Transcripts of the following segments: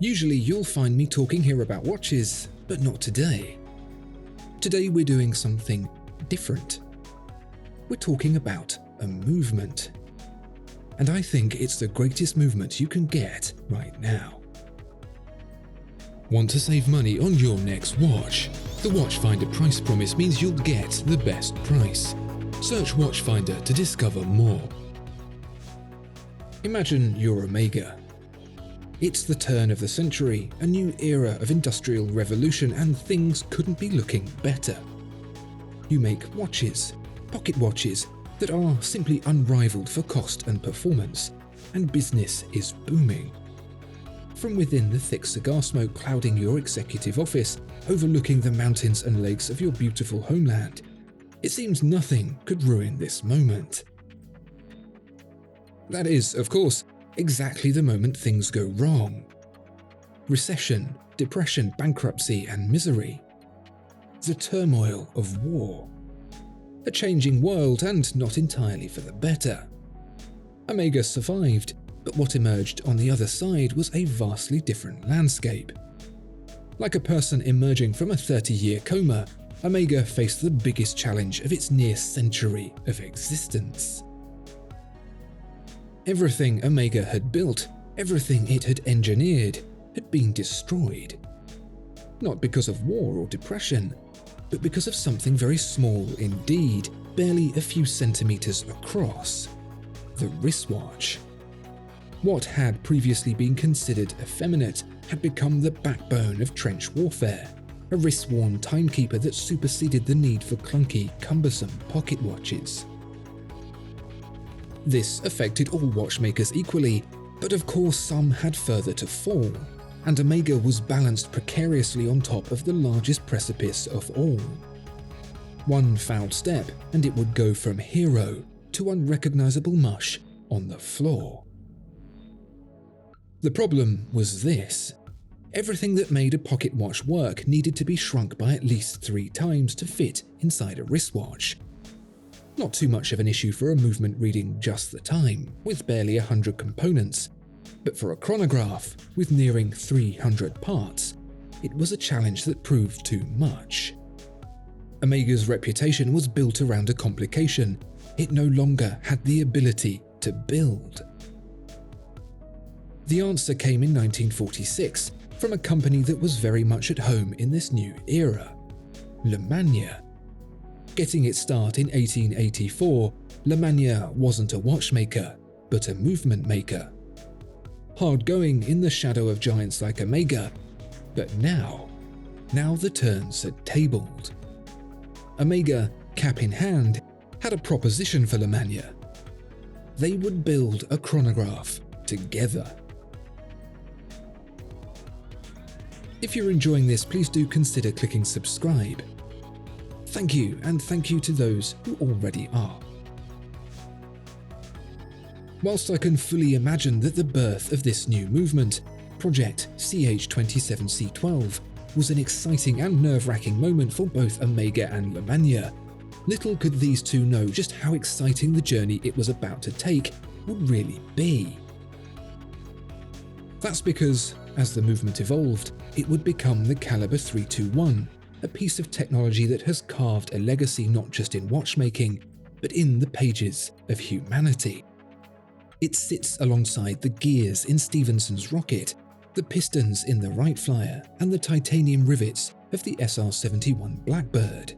Usually you'll find me talking here about watches, but not today. Today we're doing something different. We're talking about a movement. And I think it's the greatest movement you can get right now. Want to save money on your next watch? The Watchfinder price promise means you'll get the best price. Search Watchfinder to discover more. Imagine you're Omega. It's the turn of the century, a new era of industrial revolution, and things couldn't be looking better. You make watches, pocket watches, that are simply unrivaled for cost and performance, and business is booming. From within the thick cigar smoke clouding your executive office, overlooking the mountains and lakes of your beautiful homeland, it seems nothing could ruin this moment. That is, of course, exactly the moment things go wrong. Recession, depression, bankruptcy, and misery. The turmoil of war. A changing world, and not entirely for the better. Omega survived, but what emerged on the other side was a vastly different landscape. Like a person emerging from a 30-year coma, Omega faced the biggest challenge of its near century of existence. Everything Omega had built, everything it had engineered, had been destroyed. Not because of war or depression, but because of something very small indeed, barely a few centimeters across: the wristwatch. What had previously been considered effeminate had become the backbone of trench warfare, a wrist-worn timekeeper that superseded the need for clunky, cumbersome pocket watches. This affected all watchmakers equally, but of course some had further to fall, and Omega was balanced precariously on top of the largest precipice of all. One foul step and it would go from hero to unrecognizable mush on the floor. The problem was this: everything that made a pocket watch work needed to be shrunk by at least 3 times to fit inside a wristwatch. Not too much of an issue for a movement reading just the time, with barely 100 components, but for a chronograph, with nearing 300 parts, it was a challenge that proved too much. Omega's reputation was built around a complication. It no longer had the ability to build. The answer came in 1946 from a company that was very much at home in this new era: Lemania. Getting its start in 1884, Lemania wasn't a watchmaker, but a movement maker. Hard-going in the shadow of giants like Omega, but now the turns had tabled. Omega, cap in hand, had a proposition for Lemania. They would build a chronograph together. If you're enjoying this, please do consider clicking subscribe. Thank you, and thank you to those who already are. Whilst I can fully imagine that the birth of this new movement, Project CH27C12, was an exciting and nerve-wracking moment for both Omega and Lemania, little could these two know just how exciting the journey it was about to take would really be. That's because, as the movement evolved, it would become the Caliber 321, a piece of technology that has carved a legacy not just in watchmaking, but in the pages of humanity. It sits alongside the gears in Stephenson's rocket, the pistons in the Wright Flyer, and the titanium rivets of the SR-71 Blackbird.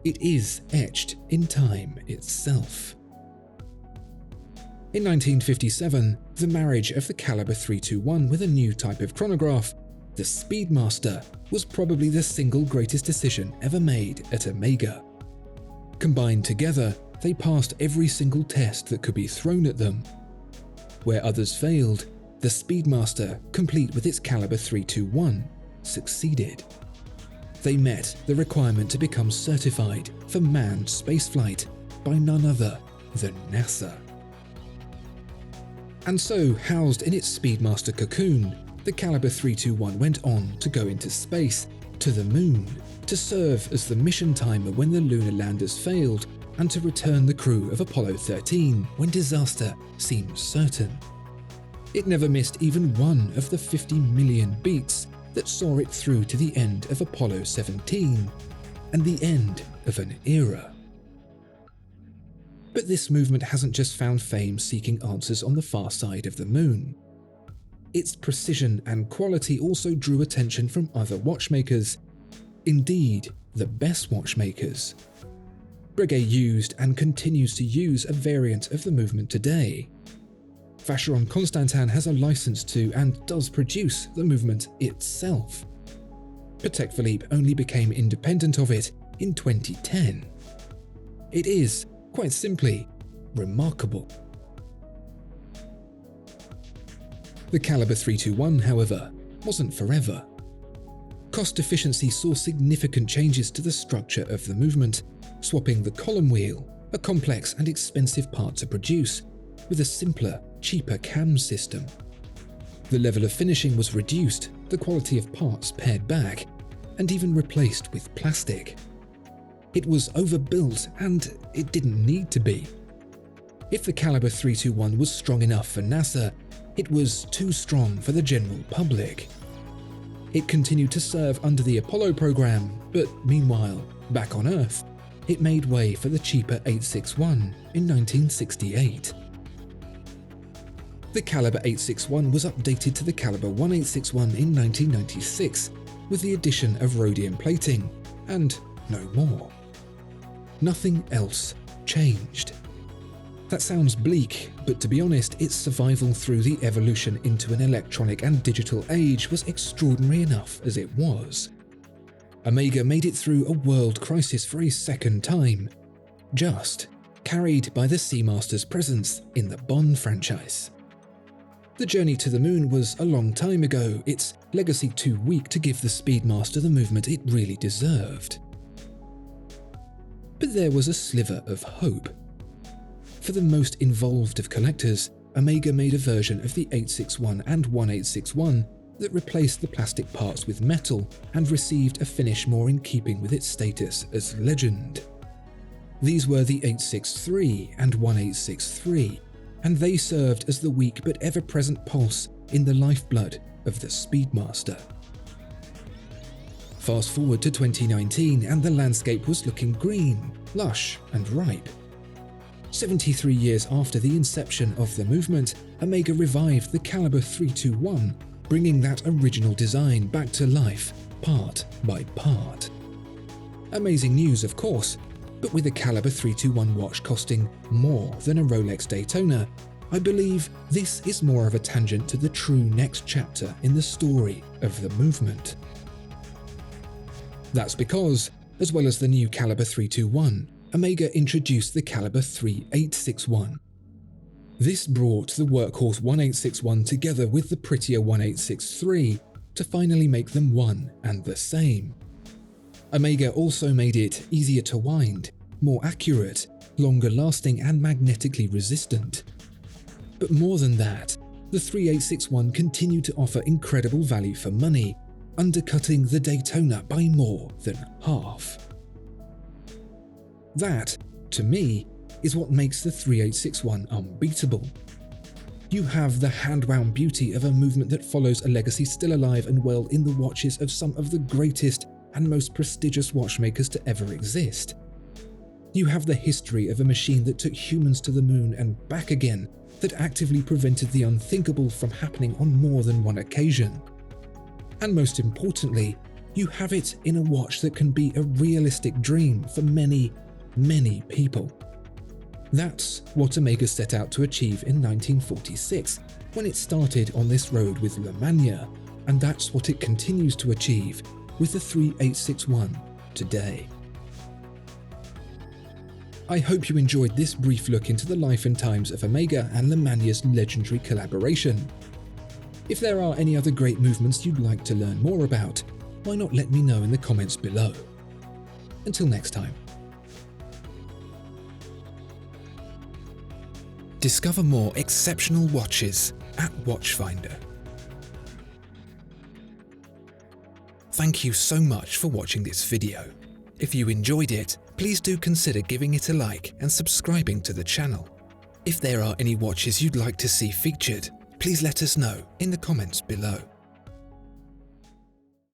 It is etched in time itself. In 1957, the marriage of the Caliber 321 with a new type of chronograph, the Speedmaster, was probably the single greatest decision ever made at Omega. Combined together, they passed every single test that could be thrown at them. Where others failed, the Speedmaster, complete with its Caliber 321, succeeded. They met the requirement to become certified for manned spaceflight by none other than NASA. And so, housed in its Speedmaster cocoon, the Caliber 321 went on to go into space, to the moon, to serve as the mission timer when the lunar landers failed, and to return the crew of Apollo 13 when disaster seemed certain. It never missed even one of the 50 million beats that saw it through to the end of Apollo 17 and the end of an era. But this movement hasn't just found fame seeking answers on the far side of the moon. Its precision and quality also drew attention from other watchmakers, indeed the best watchmakers. Breguet used and continues to use a variant of the movement today. Vacheron Constantin has a license to and does produce the movement itself. Patek Philippe only became independent of it in 2010. It is, quite simply, remarkable. The caliber 321, however, wasn't forever. Cost efficiency saw significant changes to the structure of the movement, swapping the column wheel, a complex and expensive part to produce, with a simpler, cheaper cam system. The level of finishing was reduced, the quality of parts pared back, and even replaced with plastic. It was overbuilt, and it didn't need to be. If the caliber 321 was strong enough for NASA, it was too strong for the general public. It continued to serve under the Apollo program, but meanwhile, back on Earth, it made way for the cheaper 861 in 1968. The caliber 861 was updated to the caliber 1861 in 1996 with the addition of rhodium plating, and no more. Nothing else changed. That sounds bleak, but to be honest, its survival through the evolution into an electronic and digital age was extraordinary enough as it was. Omega made it through a world crisis for a second time, just carried by the Seamaster's presence in the Bond franchise. The journey to the moon was a long time ago, its legacy too weak to give the Speedmaster the movement it really deserved. But there was a sliver of hope. For the most involved of collectors, Omega made a version of the 861 and 1861 that replaced the plastic parts with metal and received a finish more in keeping with its status as legend. These were the 863 and 1863, and they served as the weak but ever-present pulse in the lifeblood of the Speedmaster. Fast forward to 2019 and the landscape was looking green, lush and ripe. 73 years after the inception of the movement, Omega revived the caliber 321, bringing that original design back to life, part by part. Amazing news, of course, but with a caliber 321 watch costing more than a Rolex Daytona, I believe this is more of a tangent to the true next chapter in the story of the movement. That's because, as well as the new caliber 321, Omega introduced the caliber 3861. This brought the workhorse 1861 together with the prettier 1863 to finally make them one and the same. Omega also made it easier to wind, more accurate, longer lasting and magnetically resistant. But more than that, the 3861 continued to offer incredible value for money, undercutting the Daytona by more than half. That, to me, is what makes the 3861 unbeatable. You have the hand-wound beauty of a movement that follows a legacy still alive and well in the watches of some of the greatest and most prestigious watchmakers to ever exist. You have the history of a machine that took humans to the moon and back again, that actively prevented the unthinkable from happening on more than one occasion. And most importantly, you have it in a watch that can be a realistic dream for many, many people. That's what Omega set out to achieve in 1946 when it started on this road with Le Mania, and that's what it continues to achieve with the 3861 today. I hope you enjoyed this brief look into the life and times of Omega and Le Mania's legendary collaboration. If there are any other great movements you'd like to learn more about, why not let me know in the comments below. Until next time. Discover more exceptional watches at Watchfinder. Thank you so much for watching this video. If you enjoyed it, please do consider giving it a like and subscribing to the channel. If there are any watches you'd like to see featured, Please let us know in the comments below.